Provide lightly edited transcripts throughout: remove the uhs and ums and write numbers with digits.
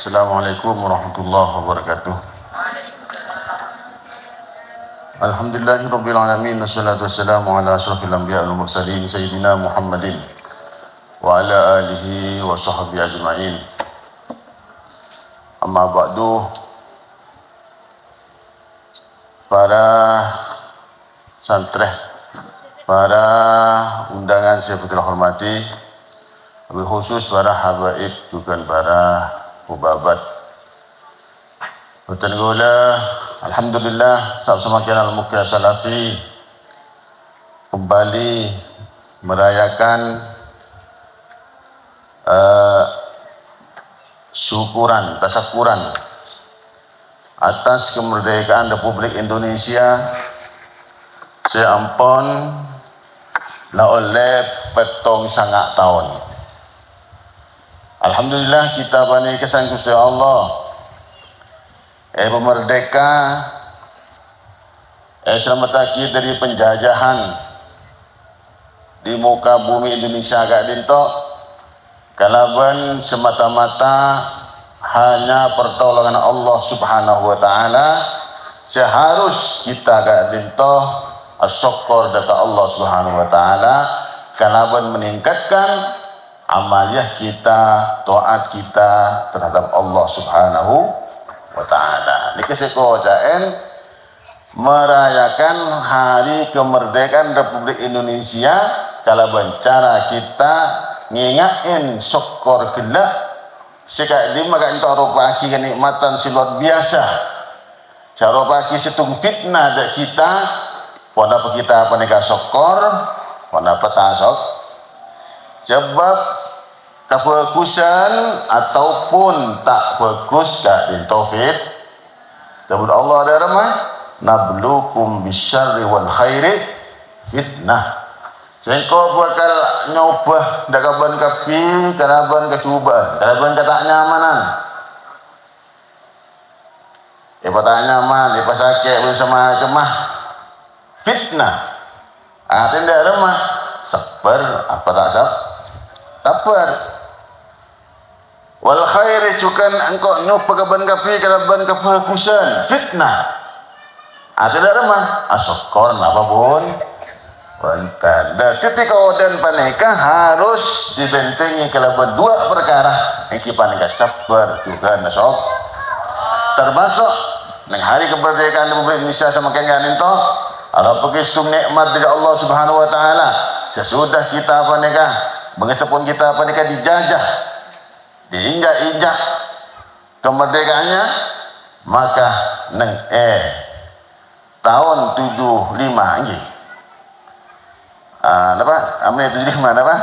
Assalamualaikum warahmatullahi wabarakatuh. Alhamdulillahirabbil alamin wassalatu wassalamu ala asyrafil anbiya'i wal mursalin sayyidina Muhammadin wa ala alihi wa sahbihi ajma'in. Amma ba'du. Para santreh, para undangan saya hormati, wabil khusus para habaib juga para ubabat. Hutan gula, alhamdulillah, sama-sama kenal Mukia Salafi kembali merayakan syukuran, tasakuran atas kemerdekaan Republik Indonesia seampun la oleh petong sangat tahun. Alhamdulillah kita bani kesan Gusti Allah merdeka selamat lagi dari penjajahan di muka bumi Indonesia agak dintok kalaban semata-mata hanya pertolongan Allah Subhanahu wa taala. Seharus kita agak dintok asyukur data Allah Subhanahu wa taala kalaban meningkatkan amaliyah kita, taat kita terhadap Allah Subhanahu wa ta'ala. Niki sekojaen merayakan hari kemerdekaan Republik Indonesia kalaban cara kita ngingatin syukur gelak sekali maka entuk rupaki kenikmatan si luar biasa. Cara pagi setung fitnah dak kita pada kita panika syukur, pada petasok sebab kebagusan ataupun tak bagus gak ditofit kepada Allah ada ramah nablukum bisyarri wal khairi fitnah. Sengko bakal nyobah dakaban kapi kalaban kecubaan kalaban kata nyamanan tak nyaman sakit bersama cemah fitnah tindak ramah sabar apa tak sabar wal khairi cukan engkau nyupa kaban kapi kalaban kebagusan fitnah tidak ramah asyukur apa pun wantan. Dan ketika odan panika harus dibentengi kalaban dua perkara iki panika sabar juga nasok termasuk nang hari kemerdekaan Republik Indonesia sama kengan itu ala pegistung nikmat dari Allah Subhanahu wa taala sesudah kita panika mengespun kita panika dijajah diinjak-injak kemerdekaannya maka neng tahun 75 nggih apa amne 75 apa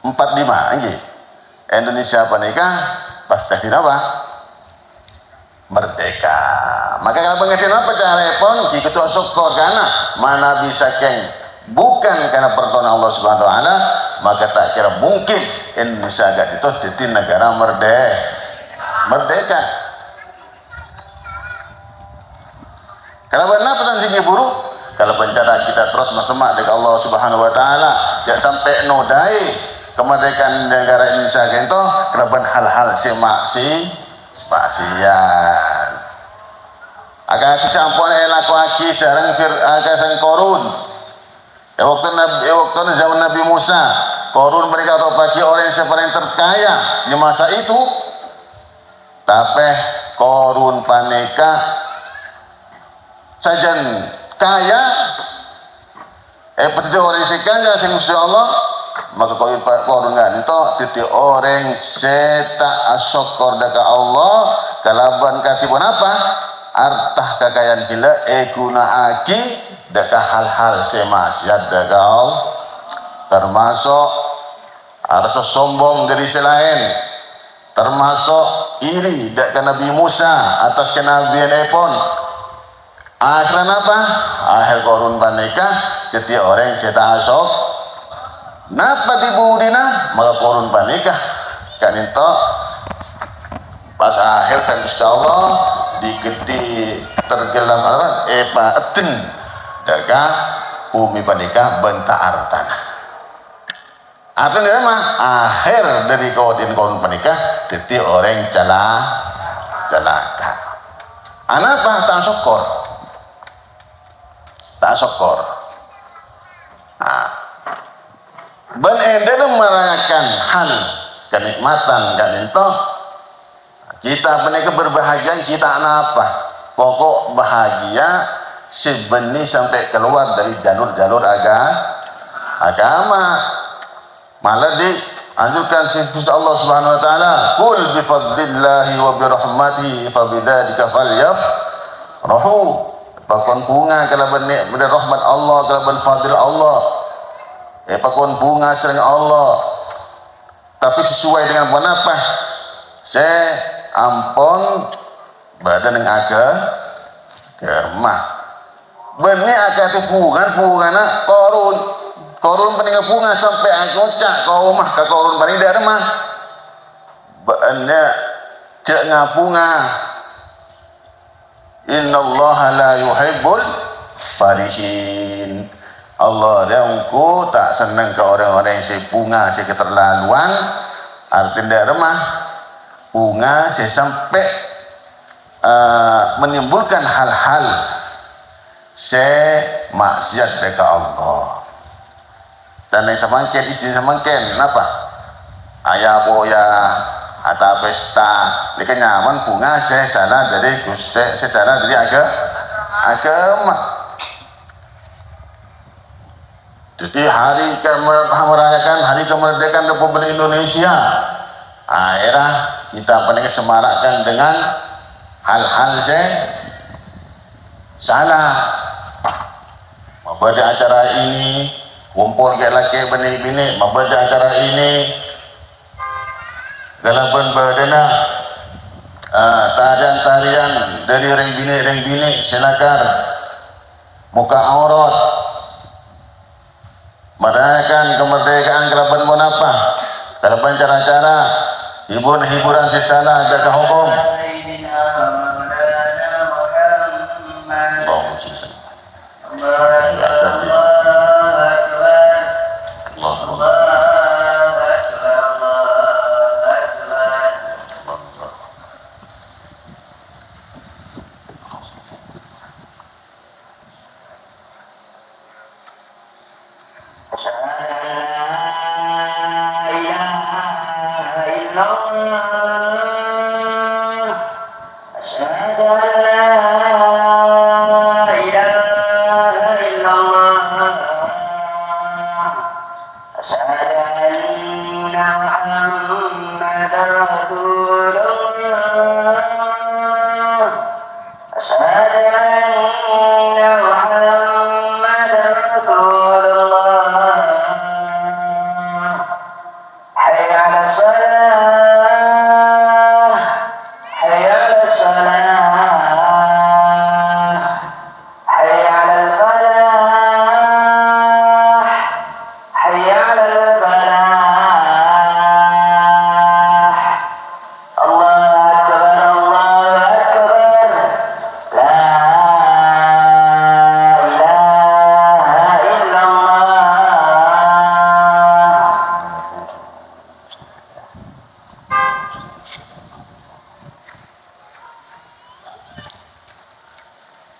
45 nggih Indonesia panika pas tadi apa merdeka. Maka kalau pengertian apa cara pun ketua syukur karena mana bisa keng bukan karena pertolongan Allah Subhanahu wa taala maka tak kira mungkin Indonesia agak itu jadi negara merdeka. Kalau benar pesan sini buruk kalau bencana kita terus masemak dengan Allah Subhanahu wa taala jangan sampai nodai kemerdekaan negara Indonesia itu keraban hal-hal maksiat akan kesampun laku aki sareng sareng korun waktu zaman Nabi Musa korun mereka atau bagi orang yang paling terkaya di masa itu tapi korun paneka sajan kaya seperti orang yang kaya sing Gusti Allah maka korun itu titik orang seta asyukur daka Allah kalaban katibun apa artah kekayaan gila guna aki daka hal-hal semaksiat daka Allah termasuk rasa sombong dari selain termasuk iri daka Nabi Musa atas kenabian epon akhiran apa akhir korun paneka ketika orang seta asyuk napa dibudina maka korun panika kan itu pas akhir kan insyaallah digede tergelam etin daga bumi panika bentar tanah artinya mah akhir dari kawan menikah jadi orang celaka. Anapa tak syukur, nah, dalam merayakan hal kenikmatan kan itu kita menikah berbahagia, kita apa pokok bahagia sebenih sampai keluar dari jalur agama. Malah dianjurkan Gusti Allah Subhanahu wa taala, "Qul bi fadlillahi wa bi rahmatihi fa bidzalika falyafrahu." Pakon bunga kalaban nikmat rahmat Allah, kalaban fadil Allah. Pakon bunga sering Allah. Tapi sesuai dengan apa? Saya ampun badan yang agama. Benih agak hubungan korun pening bunga sampai agocak kau mah ke korun pening dari mah benih cek ngapunga. Innallaha la yuhibbul farihin. Allah dia engkau tak senang ke orang-orang yang si bunga si keterlaluan. Artinya dari mah bunga si sampai menimbulkan hal-hal maksiat dekat Allah. Dan yang samangken isi samangken apa? Ayah boya atau pesta, ini nyaman bunga salah dari Gusti, secara dari agama. Jadi hari merayakan hari kemerdekaan Republik Indonesia, akhirnya kita paling semarakkan dengan hal-hal salah. Pada acara ini kumpul ke laki bini-bini, pada acara ini dalam badana tarian-tarian dari reng bini senakar muka aurat merayakan kemerdekaan kelaban apa kelaban cara-cara hiburan sesana jaga hukum.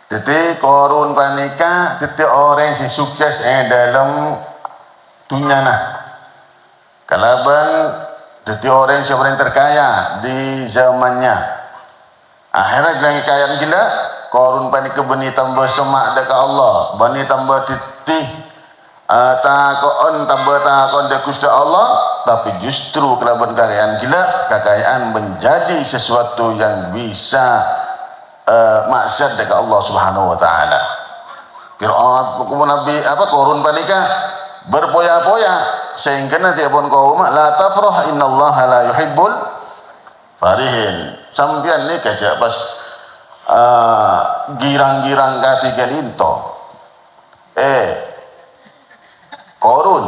Jadi korun panika jadi orang yang sukses dalam dunia nah. Kalaban jadi orang yang paling terkaya di zamannya. Akhirnya dengan kaya gila korun panika bani tambah semak dekat Allah, bani tambah titih takon tambah takon dekat Gusti Allah, tapi justru kalaban kekayaan gila, kekayaan menjadi sesuatu yang bisa maksiat dekat Allah Subhanahu wa taala. Qiraat hukum Nabi korun panika berpoya-poya sehingga nanti pun kaum la tafrah innallaha la yuhibbul farihin. Sampeyan ni kajak pas girang-girang katiga linto. Korun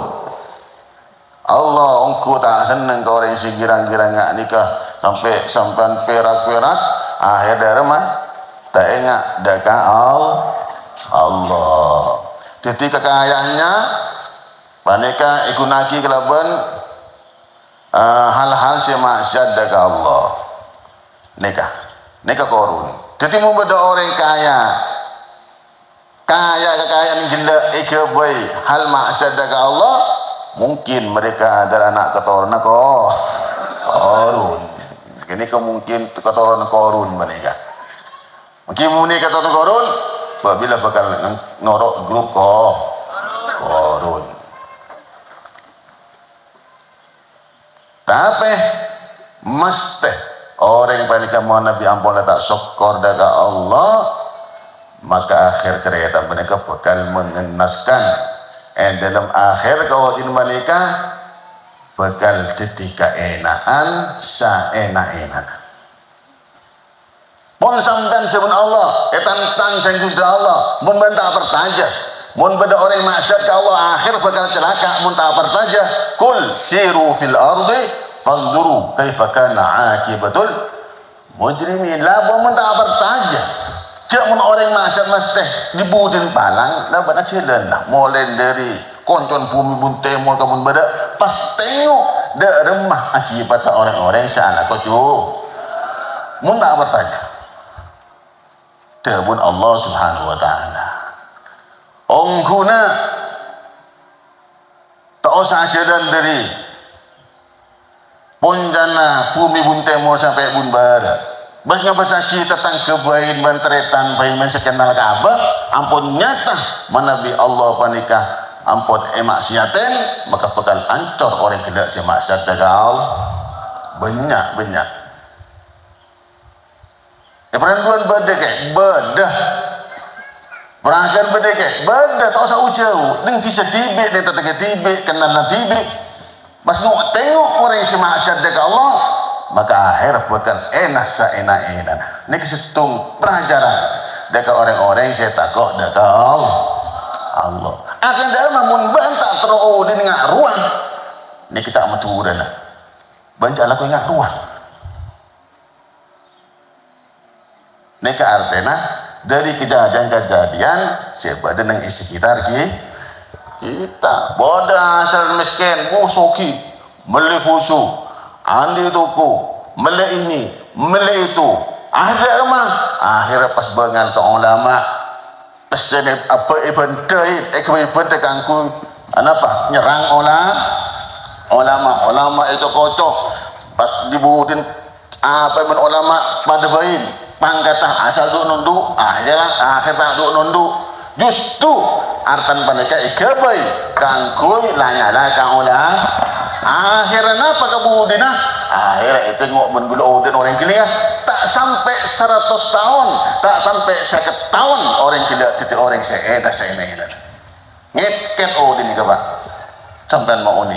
Allah engkau tak senang kau orang si girang-girang ngak nikah sampai perak-perak akhir dari mah tak ingat dekat Allah. Jadi kekayaannya Paneka ikunaki kelaban hal-hal semaksiat dekat Allah. Neka korun. Ketemu beda orang kaya kekayaan gila ikebai hal maksiat dekat Allah, mungkin mereka adalah anak keturunan korun. Ini kemungkin keturunan korun mereka. Mungkin muni keturunan korun, bila bakal ngorok grup korun. Tapi mesti orang yang mau Nabi ampun tak syukur dekat Allah, maka akhir cerita mereka bakal mengenaskan. Dalam akhir kawatin mereka bakal jadi keenaan saenak-enak. Pun sampean jaman Allah, tantang sang Gusti Allah, mun benda pertaja, mun benda orang maksiat ke Allah akhir bakal celaka, mun tak pertaja. Kul siru fil ardi fanzuru kaifa kana akibatul mujrimin. Lah mun tak pertaja. Cak mun orang maksiat mesti dibudin palang, lah bana celen lah. Mulai dari koncon bumi bunte mul kamun beda, pas tengok dak remah akibat orang-orang salah kocu. Mun tak pertaja. Dahun Allah Subhanahu wa taala. Ongguna tak usah jalan dari punjana bumi bunte mau sampai bun barat. Basnya basaki tentang kebaikan banteretan bayi masa kenal Ka'bah, ampun nyata manabi Allah panikah ampun maksiaten, maka bakal ancor orang tidak semaksiat dagal banyak. Perantuan bedah perangkan bedah tak usah jauh dengan kisah tibik dia tetap tibik kenal tibik pas tengok orang yang semaksiat dekat Allah, maka akhir bakal enak ini kesetung pelajaran dekat orang-orang yang saya takut dekat Allah akan dalam membantah terus di ngak ruang ini kita amat turun lah banyak laku ngak ruang. Neka artinya dari kejadian sebab dengan isi sekitar kita bodoh asal miskin musuki meli fusu andi tuku meli ini meli itu akhirnya mah akhirnya pas bengal ke ulama pesen apa event tekangku apa nyerang ulama itu kocok pas dibuatin apa men ulama pada bain pangkatah asal duk nunduk akhir tak duk nunduk justru artan paneka ikabai kangkui lanyala kang ulah akhirnya apa kebudina akhirnya itu ngok menggulu odin orang gila tak sampai 100 tahun tak sampai 1 tahun orang gila titik orang saya ngeket odin ni pak sampai mau oni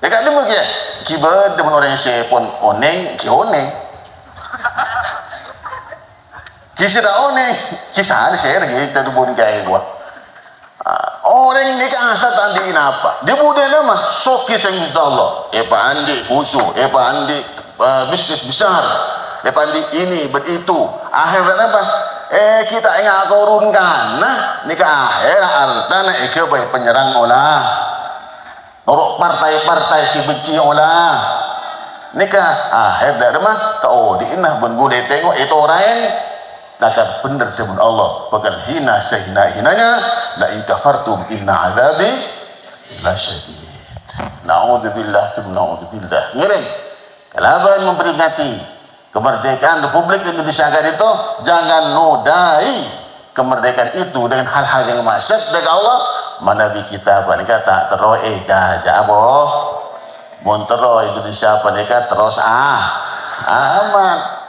ya kan dia mungkin kibad dengan orang saya pun oneng kioneng kisah dah oneng kisah ada saya lagi kita tu pun kaya gua orang ni kan asal tadi apa dia boleh nama sok kisah Allah andi fusu andi bisnis besar andi ini begitu akhirnya apa kita ingat korunkan nah ni kan akhir artana baik penyerang olah norok partai-partai si benci olah ni kan akhir dah mah kau diinah bengule tengok itu orang akan benar sebut Allah bakal hina sehina-hinanya la in kafartum inna azabi lasyadid. Na'udzubillah ngiring kalaban memperingati kemerdekaan Republik Indonesia itu jangan nodai kemerdekaan itu dengan hal-hal yang maksiat dari Allah manabi kita panika tak teroe jabo montero Indonesia panika terus aman.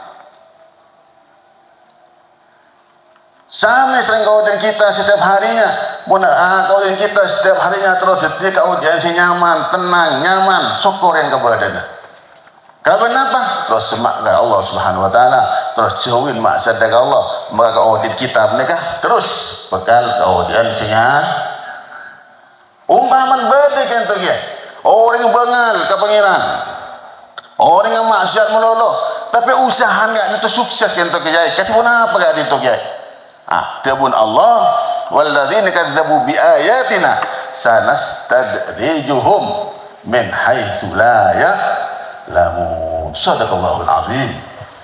Sama sering kaudin kita setiap harinya kaudin kita setiap harinya terus detik audiensi nyaman, tenang, nyaman, syukur yang kepadanya kapan apa? Terus semak ke Allah Subhanahu wa ta'ala terus jauhin maksiat dari Allah maka audit kita mereka terus bekal audiensinya umpaman berdek yang terjadi orang yang bengal ke pangeran orang yang maksiat melolo tapi usaha enggak itu sukses yang terjadi katipun apa gak itu terjadi Debun Allah walladzina kadzdzabu biayatina sanastadrijuhum min haitsu la ya'lamun. Shadaqallahul azim.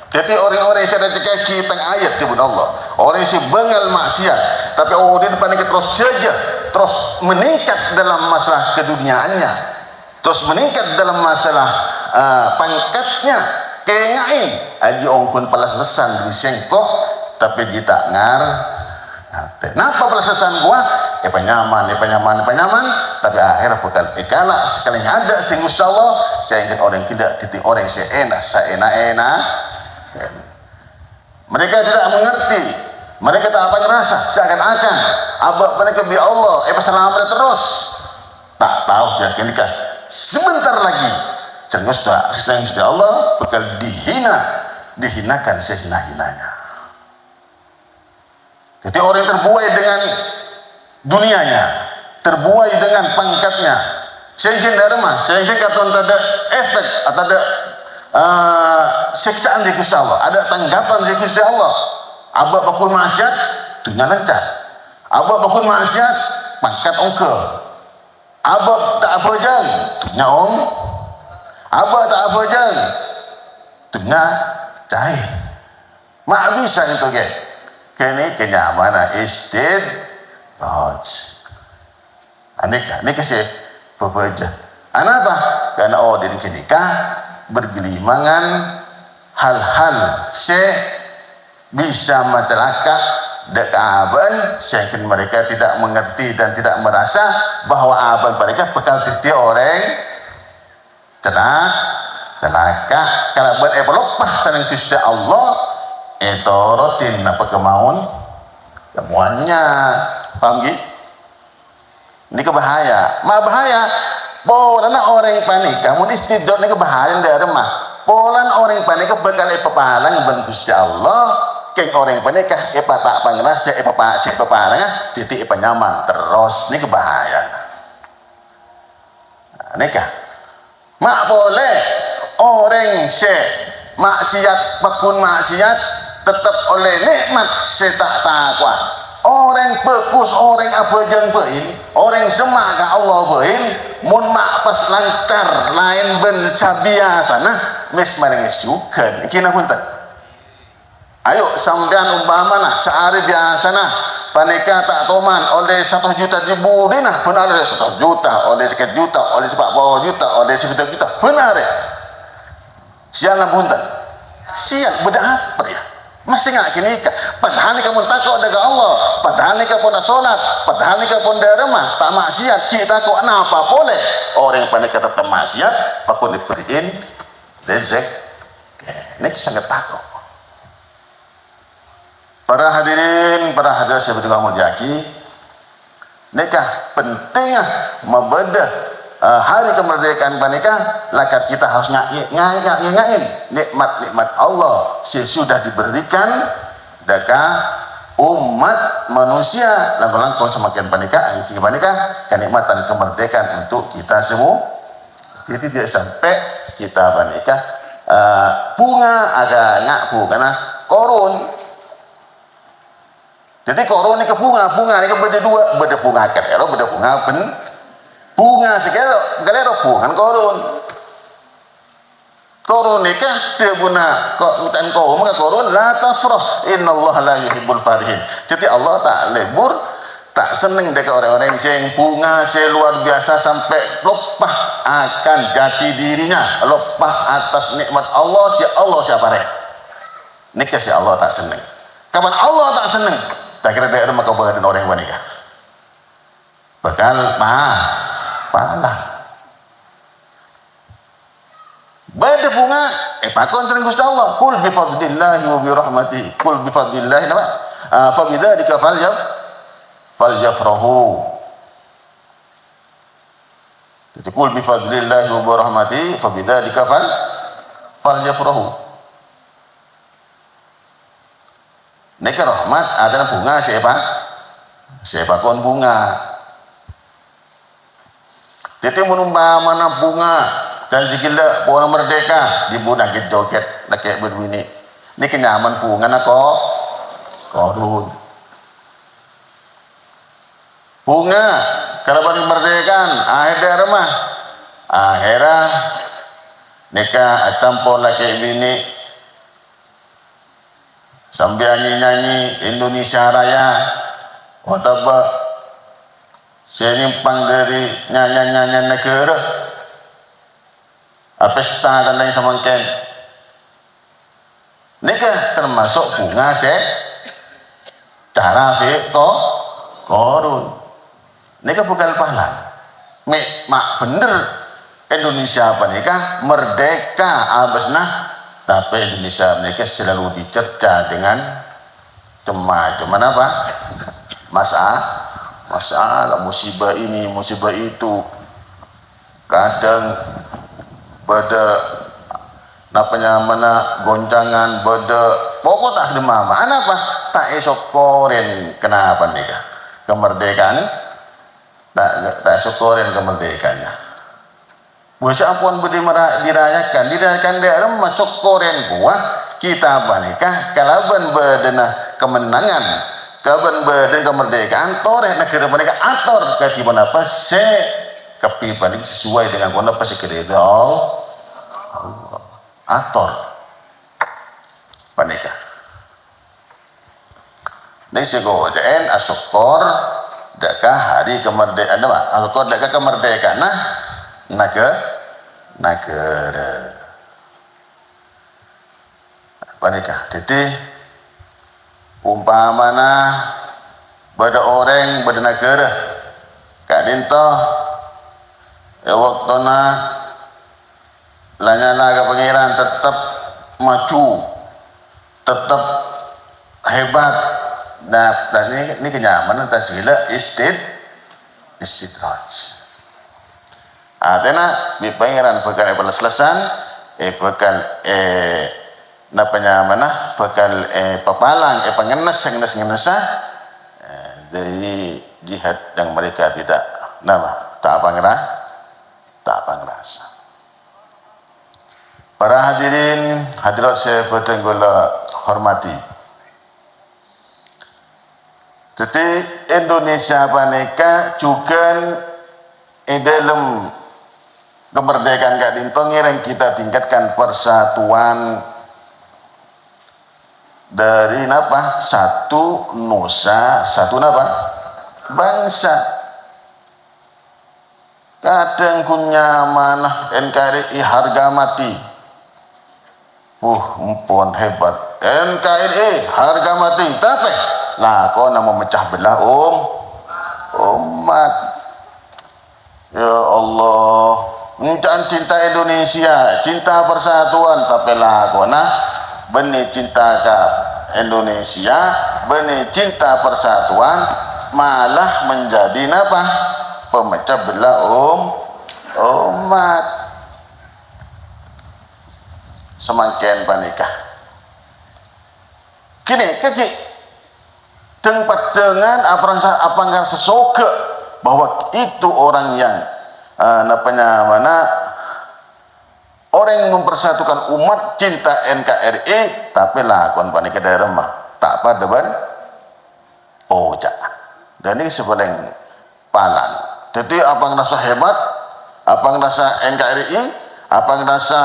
Jadi orang-orang yang ada cekaki tentang ayat tiba Allah, orang yang bengal maksiat, tapi orang di depan terus saja, terus meningkat dalam masalah keduniaannya, terus meningkat dalam masalah pangkatnya, kengain aja orang pun palas lesan di sengkoh, tapi kita ngar. Kenapa palas lesan gua? Penyaman, tapi akhirnya bekal ikala sekali ada sing Allah, saya ingin orang tidak titik orang seenak, mereka tidak mengerti, mereka tak apa ngerasa seakan-akan abah mereka bi Allah selamat terus tak tahu ya kan sebentar lagi cengus Allah bakal dihinakan sehina-hinanya. Jadi orang yang terbuai dengan dunianya, terbuai dengan pangkatnya, sehingga dharma, sehingga kata ada efek atau ada siksaan di Gusti Allah, ada tanggapan di Gusti Allah. Abah bakul maksiat dunia lancar, abah bakul maksiat pangkat ongke, abah tak apa jang dunia abah tak apa jang dunia cair. Mak bisa itu ke kini kenyamanan ini kasih berbeda. Kenapa? Karena di nikah bergelimangan hal-hal bisa masyarakat dekaban sehingga mereka tidak mengerti dan tidak merasa bahwa abang mereka bakal titik orang celaka kalau berlepas sareng Gusti Allah itu rutin apa kemauan semuanya. Paham gitu? Ini kebahaya, bahaya. Polan orang yang panik, kamu istidor ini kebahayaan dari rumah. Polan orang yang panik bakal papalang ben Gusti Allah. Keng orang yang panik tak pangrasa papalang titik nyaman terus ini kebahayaan. Nikah. Mak boleh orang maksiat pakun maksiat tetap oleh nikmat tak takwa. Orang pekus, orang apa jeng bein, orang semak ke Allah bein, mun mak pas lancar lain ben cabia sana, mes maringis juga. Kina punten. Ayo sampean umpama nah sehari biasa nah panika tak toman oleh 1 juta ribu nah benar oleh 1 juta, oleh 1 juta, oleh 40 juta, oleh 1 juta benar ya. Siang punten. Siang beda apa ya? Mesti nggak kini padahal ni kamu takut dengan Allah, padahal ni kamu nak solat, padahal ni kamu derma tak maksiat kita kok apa boleh orang yang pandai kata maksiat pakun diberiin rezek ini sangat takut. Para hadirin seperti kamu jaki nikah pentingnya membedah hari kemerdekaan panika lakat kita harus ngain nikmat Allah sesudah diberikan deka umat manusia langkong semakin panika kenikmatan kemerdekaan untuk kita semua. Jadi tidak sampai kita panika bunga agak ngaku karena korun. Jadi korun ini ke bunga ini ke beda dua, beda bunga kerero, beda bunga bunga segalero bukan korun nikah dia guna kok mintain kau maka korun la tafrah innallaha la yuhibbul farihin. Jadi Allah tak lebur tak seneng dekat orang-orang yang bunga luar biasa sampai lupa akan jati dirinya, lupa atas nikmat Allah. Allah siapa rek nikah si Allah tak seneng. Kapan Allah tak seneng tak kira daerah maka bahagian orang yang menikah bakal palah beda bunga pakon sering Gusti Allah kul bi fadlillahi wa bi rahmatihi kul bi fadlillahi fa bidzalika falyafrahu. Jadi kul bi fadlillahi wa bi rahmatihi fa bidzalika falyafrahu. Neka rahmat ada bunga siapa kon bunga. Jadi menumba mana bunga dan segala pohon merdeka di bulan kita joget nak kayak begini. Ini kenyaman bunga nak korun. Bunga kalau bagi merdekaan akhirnya remah akhirnya nikah campur laki bini sambil nyanyi Indonesia Raya wataba senimpang dari nyanyi negara pesta dan lain semangkin nikah termasuk bunga cara fiko korun nikah bukan pahala mak bener Indonesia apa nikah merdeka abasnah tapi Indonesia mereka selalu dicerca dengan cuman apa masalah musibah ini musibah itu kadang pada napanya mana goncangan pada pokok tak demam apa tak esokorin kenapa nikah kemerdekaan tak syukurin kemerdekaannya bisa ampun budi dirayakan dia masuk koren buah kita apa nikah kalaban bedena kemenangan kalaban beden kemerdekaan toreh negara mereka ator kaki apa se kepi balik sesuai dengan apa sekedar Allah ator panika ini segoden asokor daka hari kemerdekaan asokor daka kemerdekaan negara apa nikah jadi umpamana pada orang pada negara kak dinto ya waktu lanyala ke pengiran tetap maju tetap hebat dan ini kenyamanan dan segala istidraj artinya di pengiran bekal selesan bekal napanya mana bekal pepalang pengenes dari jihad yang mereka tidak tak apa ngerasa para hadirin hadirat saya bertenggula hormati jadi Indonesia paneka juga dalam kemerdekaan Kak Dintong yang kita tingkatkan persatuan dari satu nusa satu bangsa kadang punya manah NKRI harga mati empon hebat NKRI harga mati tapi lah kau nama memecah belah umat ya Allah jangan cinta Indonesia cinta persatuan tapi lah kau benih cinta ke Indonesia benih cinta persatuan malah menjadi pemecah belah umat semakin panikah kini tempat dengan apa sesoke bahwa itu orang yang orang yang mempersatukan umat cinta NKRI tapi lakon panikah dari rumah tak pada jangan dan ini sebenarnya palang jadi apa ngerasa hebat apa ngerasa NKRI apa ngerasa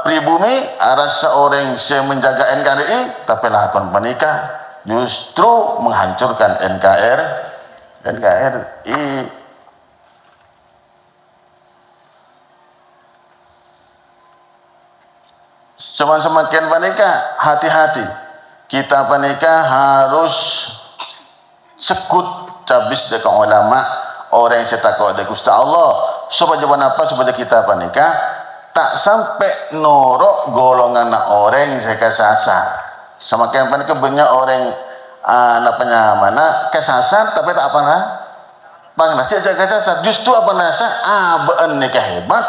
pribumi rasa orang yang menjaga NKRI tapi lakon panikah justru menghancurkan NKRI semakin panikah hati-hati kita panikah harus sekut cabis dekat ulama orang yang setakwa dari Gusti Allah supaya apa supaya kita panikah tak sampai norok golongan orang yang saya kesasar semakin panikah banyak orang kesasar tapi tak pernah saya kesasar justru nasa nikah hebat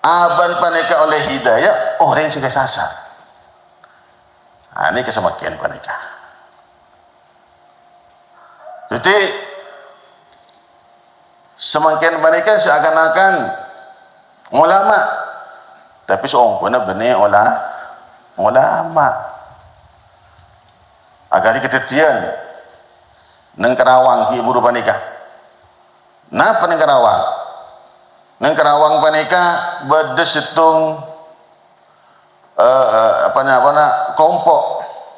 aban panika oleh hidayah orang yang kesasar ini kesemakian panika jadi semakin panika seakan-akan ulama tapi seorang benih ulama agar ketetian neng Kerawang ki buru panika. Napa neng Kerawang? Neng Kerawang panika bedes setung kelompok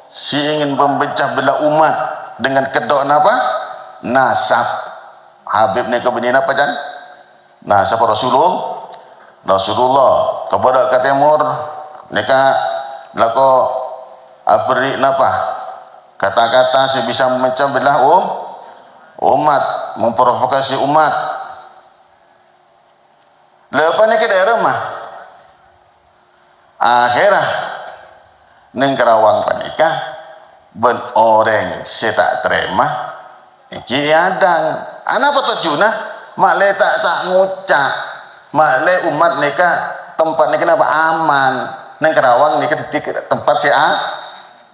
si ingin memecah belah umat dengan kedok napa? Nasab Habib ni kebenin apa kan? Nasab Rasulullah kepada ke timur neka lako beri napa kata-kata si bisa memecah belah umat, memprovokasi umat. Lepas ni ke daerah mah akhirah neng Kerawang panika ben orang setak terima iki adang anak petunjuna mak le tak ngucap mak le umat neka tempat neka apa aman neng Kerawang neka titik tempat si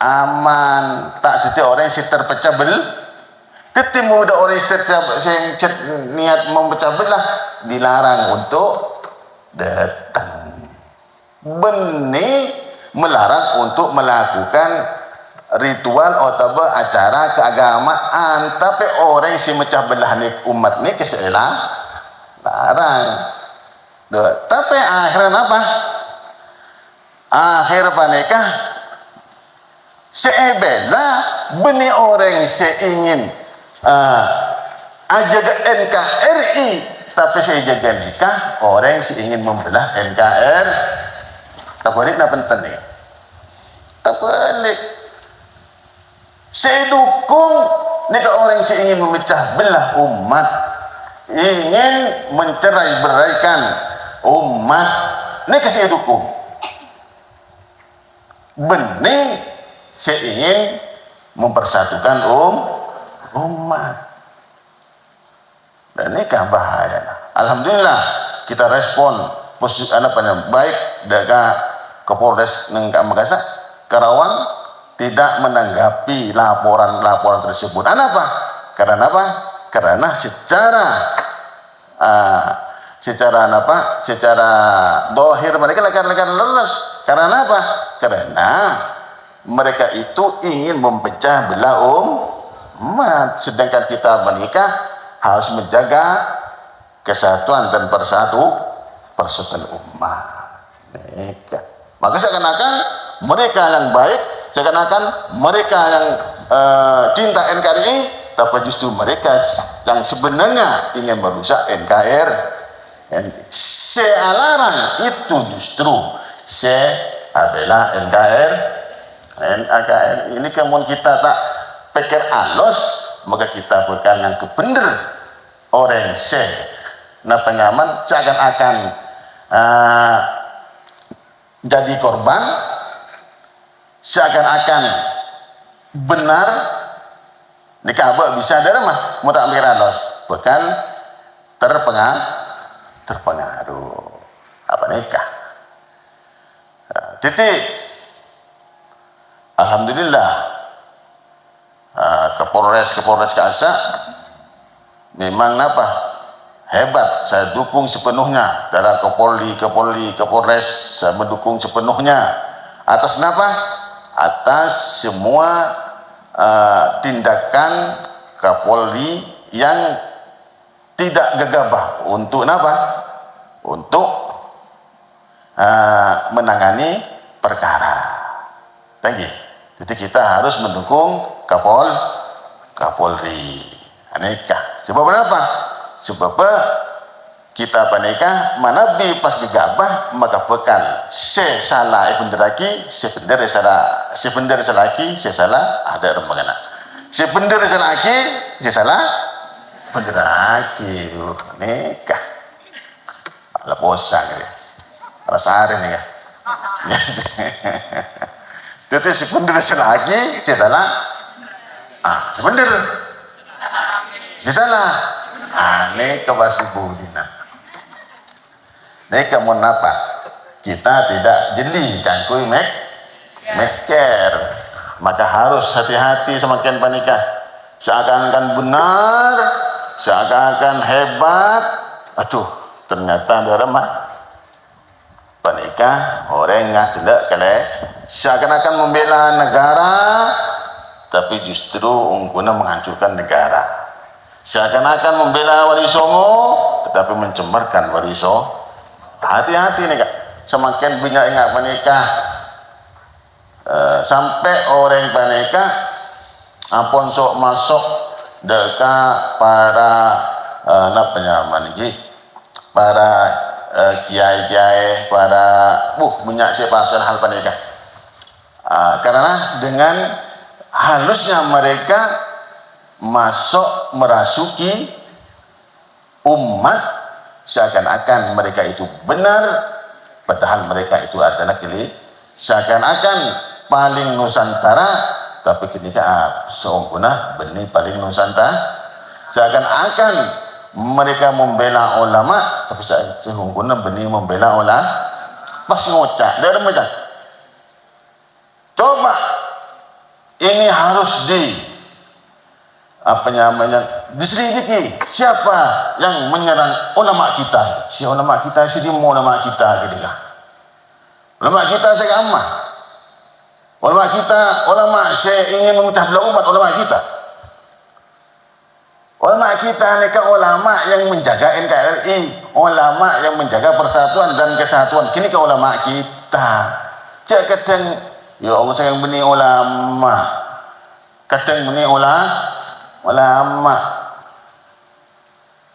aman tak titik orang si terpecah bel ketemu ada orang yang niat memecah belah dilarang untuk datang benih melarang untuk melakukan ritual atau acara keagamaan tapi orang si mecah belah ni umat ni keselah larang tapi akhirnya apa akhir panikah seebela benih orang seingin ajaga NKRI tapi saya jaga nikah orang seingin membelah NKRI tak balik nak penting ni tak balik saya dukung nikah orang yang ingin memecah belah umat ingin mencerai beraikan umat nikah saya dukung benih saya ingin mempersatukan umat dan nikah bahaya. Alhamdulillah kita respon posisi baik daga Kapolres Makassar Karawang tidak menanggapi laporan-laporan tersebut. Kenapa? Karena apa? Karena secara dohir mereka akan leres. Karena apa? Karena mereka itu ingin memecah belah umat, sedangkan kita menikah harus menjaga kesatuan dan persatuan umat. Nikah. Maka seakan-akan mereka yang baik, seakan-akan mereka yang cinta NKRI, tapi justru mereka yang sebenarnya ingin merusak NKRI. Sealarang itu justru adalah NKRI. Ini kemudian kita tak pikir alus, maka kita bukan yang kebenar orang pengaman seakan-akan jadi korban seakan-akan benar nikah abah bisa ada mah mau tak mikir alus bukan terpengaruh apa nikah titik. Alhamdulillah Kapolres Kasak memang apa hebat, saya dukung sepenuhnya dalam Kapolres saya mendukung sepenuhnya atas apa? Atas semua tindakan Kapolri yang tidak gegabah untuk apa? Untuk menangani perkara. Thank you. Jadi kita harus mendukung Kapolri. Aneka. Sebab apa? Sebab kita panika manabi pas gegabah maka bekal salah ipunderaki sebenar salaki salah ada rembangan sebenar salaki salah penderaki nikah ala bosan gitu rasare nih ya jadi sebenar salaki salah sebenar salah aneh kebasi budina. Ini kamu napa? Kita tidak jeli cangkui meker. Maka harus hati-hati semakin panikah. Seakan-akan benar, seakan-akan hebat. Aduh, ternyata ada remah. Panikah orang nggak tidak kele. Seakan-akan membela negara, tapi justru ungguna menghancurkan negara. Seakan-akan membela Wali Songo tetapi mencemarkan Wali Songo. Hati-hati nih Kak, semakin banyak ingat menikah sampai orang panika apun sok masuk dekat para apa nyaman ini, para kiai-kiai, para banyak siapa hal panika. Karena dengan halusnya mereka masuk merasuki umat seakan-akan mereka itu benar, padahal mereka itu adalah seakan-akan paling Nusantara, tapi ketika seungguhnya benih paling Nusantara, seakan-akan mereka membela ulama, tapi sesungguhnya benih membela ulama. Pas ngocak dari macam coba ini harus diselidiki siapa yang menyerang ulama kita. Si ulama kita ulama kita ketika ulama kita seagama, ulama kita saya ingin memecah belah umat. Ulama kita mereka ulama yang menjaga NKRI, ulama yang menjaga persatuan dan kesatuan. Kini ke ulama kita cak kadang ya Allah sayang benih ulama, kadang benih ulama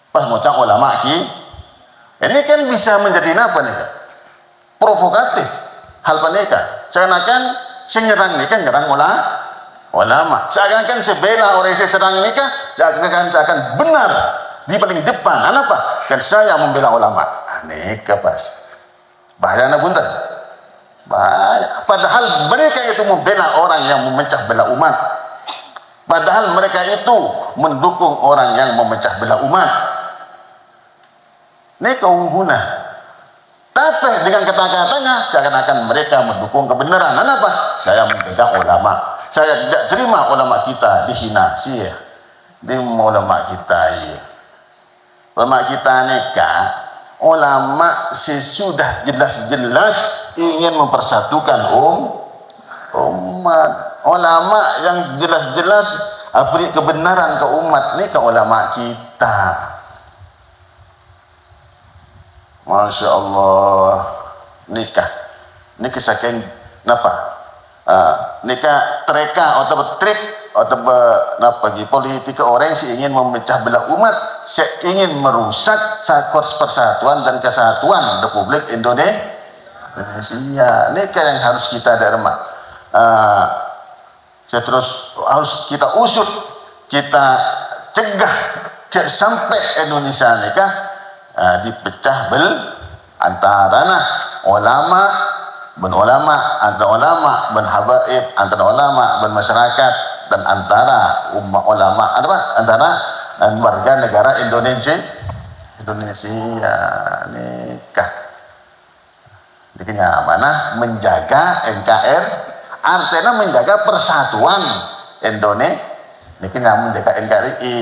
pas ngucap ulama ini kan bisa menjadi apa nih Kak? Provokatif hal paneka, seakan-akan nyerang ini kan nyerang ulama, seakan-akan sebela orang saya serang ini kan seakan benar di paling depan. Apa kan saya membela ulama, aneka pas bahaya anak bunten bahaya, padahal mereka itu membela orang yang memecah belah umat, padahal mereka itu mendukung orang yang memecah belah umat. Ini keungguna, tapi dengan kata-katanya seakan-akan mereka mendukung kebenaran. Apa? Saya membela ulama, saya tidak terima ulama kita dihina sih, di ulama kita ulama kita nikah. Ulama sesudah jelas-jelas ingin mempersatukan umat, ulama yang jelas-jelas beri kebenaran ke umat, ini ke ulama kita. Masya Allah, nikah saking napa nikah treka atau trik atau napa politik orang ingin memecah belah umat, ingin merusak persatuan dan kesatuan Republik Indonesia. Nikah yang harus kita derma, terus harus kita usut, kita cegah sampai Indonesia nikah dipecah antara ulama ben ulama, antara ulama ben habaib, antara ulama ben masyarakat, dan antara umat ulama antara warga negara Indonesia nikah. Jadi mana menjaga NKR, artinya menjaga persatuan Indonesia. Ini menjaga NKRI.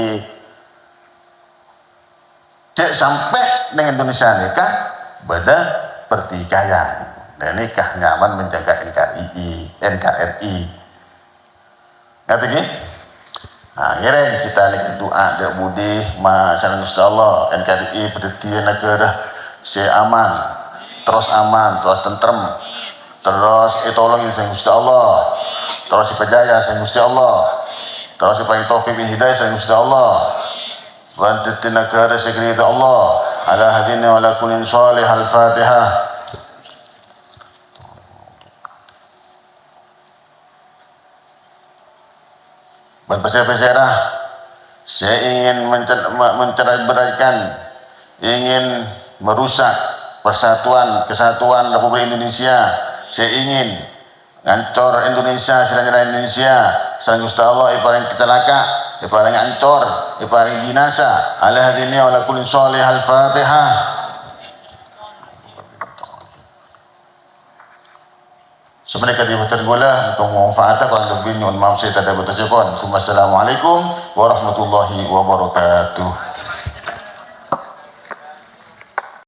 Cek sampai dengan Indonesia nikah beda pertikaian dan nikah nyaman menjaga NKRI. Ngerti gini? Nah, ngiring kita nikah doa dan budi masyarakat insyaallah NKRI pertikaian negara aman, terus tentrem, terus tolongin saya Gusti Allah, terus percaya saya Gusti Allah, terus paling taufik hidayah saya Gusti Allah. Bantu negara segera Allah ala hadina wa ala kullin salih. Al-Fatihah. Berpeser-peserah saya ingin mencerai-beraikan, ingin merusak persatuan kesatuan Republik Indonesia, saya ingin ngancor Indonesia, selera Indonesia, sang Gusti Allah paling kecelaka, paling ngancor, paling binasa. Ala hadini wa ala kulli sholih. Al-Fatihah. Sebenarnya kata gula untuk manfaatnya kalau lebih nyun maaf saya tak ada batas jepon. Assalamualaikum warahmatullahi wabarakatuh.